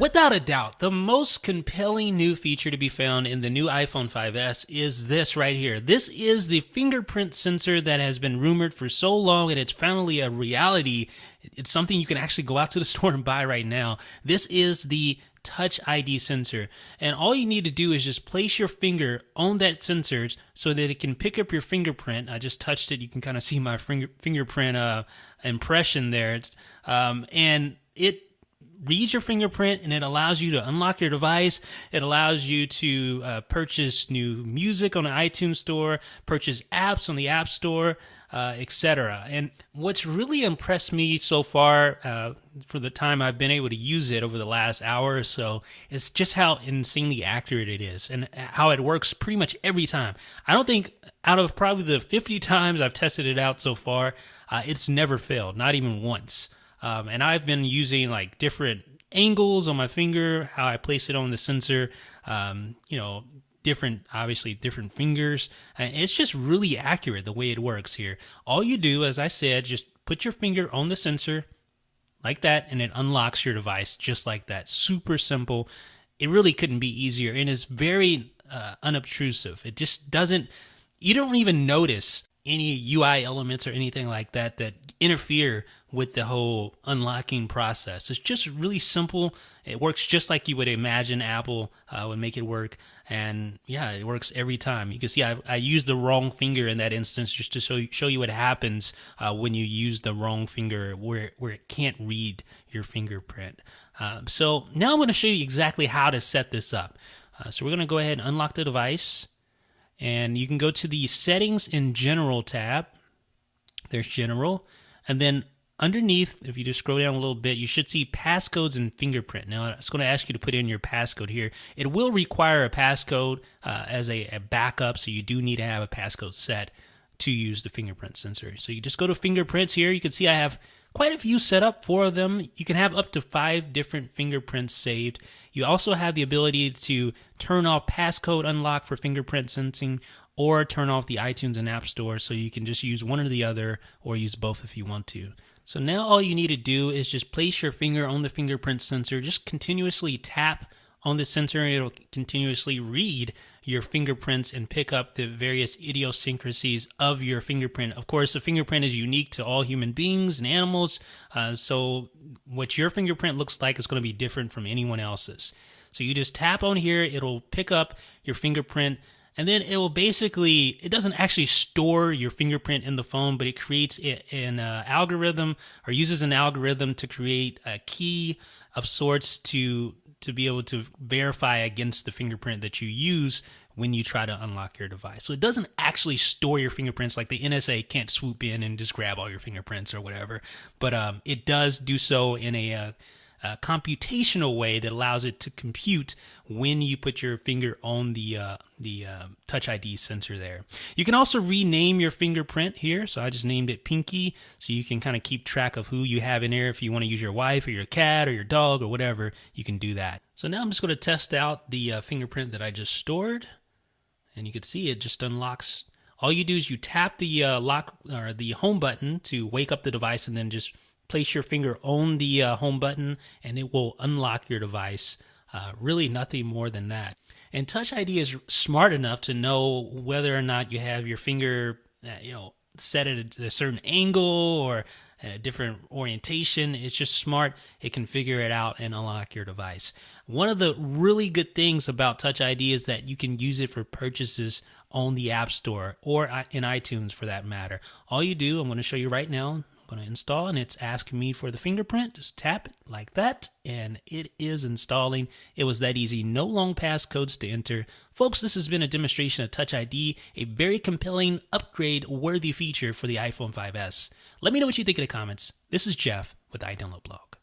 Without a doubt, the most compelling new feature to be found in the new iPhone 5S is this right here. This is the fingerprint sensor that has been rumored for so long, and it's finally a reality. It's something you can actually go out to the store and buy right now. This is the Touch ID sensor, and all you need to do is just place your finger on that sensor so that it can pick up your fingerprint. I just touched it. You can kind of see my fingerprint impression there. And it reads your fingerprint, and it allows you to unlock your device. It allows you to purchase new music on the iTunes Store, purchase apps on the App Store, etc. And what's really impressed me so far for the time I've been able to use it over the last hour or so is just how insanely accurate it is and how it works pretty much every time. I don't think out of probably the 50 times I've tested it out so far, it's never failed, not even once. And I've been using like different angles on my finger, how I place it on the sensor, different fingers. And it's just really accurate the way it works here. All you do, as I said, just put your finger on the sensor like that, and it unlocks your device just like that. Super simple. It really couldn't be easier, and it's very unobtrusive. It just doesn't, you don't even notice any UI elements or anything like that that interfere with the whole unlocking process. It's just really simple. It works just like you would imagine Apple would make it work. And yeah, it works every time. You can see I used the wrong finger in that instance just to show you what happens when you use the wrong finger where it can't read your fingerprint. So now I'm going to show you exactly how to set this up. So we're going to go ahead and unlock the device. And you can go to the Settings in General tab. There's General. And then underneath, if you just scroll down a little bit, you should see passcodes and fingerprint. Now, it's going to ask you to put in your passcode here. It will require a passcode as a backup, so you do need to have a passcode set to use the fingerprint sensor. So you just go to fingerprints here. You can see I have quite a few set up, 4 of them. You can have up to 5 different fingerprints saved. You also have the ability to turn off passcode unlock for fingerprint sensing or turn off the iTunes and App Store, so you can just use one or the other or use both if you want to. So now all you need to do is just place your finger on the fingerprint sensor, just continuously tap on the sensor, and it'll continuously read your fingerprints and pick up the various idiosyncrasies of your fingerprint. Of course, the fingerprint is unique to all human beings and animals, so what your fingerprint looks like is going to be different from anyone else's. So you just tap on here, it'll pick up your fingerprint, and then it will basically, it doesn't actually store your fingerprint in the phone, but it creates an algorithm, or uses an algorithm to create a key of sorts to be able to verify against the fingerprint that you use when you try to unlock your device. So it doesn't actually store your fingerprints, like the NSA can't swoop in and just grab all your fingerprints or whatever, but it does do so in a computational way that allows it to compute when you put your finger on the Touch ID sensor there. You can also rename your fingerprint here. So I just named it Pinky, so you can kind of keep track of who you have in there. If you want to use your wife or your cat or your dog or whatever, you can do that. So now I'm just going to test out the fingerprint that I just stored, and you can see it just unlocks. All you do is you tap the lock or the home button to wake up the device, and then just place your finger on the home button, and it will unlock your device. Really nothing more than that. And Touch ID is smart enough to know whether or not you have your finger set at a certain angle or at a different orientation. It's just smart. It can figure it out and unlock your device. One of the really good things about Touch ID is that you can use it for purchases on the App Store or in iTunes for that matter. All you do, I'm going to show you right now. I'm going to install, and it's asking me for the fingerprint. Just tap it like that, and it is installing. It was that easy. No long passcodes to enter. Folks, this has been a demonstration of Touch ID, a very compelling, upgrade-worthy feature for the iPhone 5S. Let me know what you think in the comments. This is Jeff with iDownload Blog.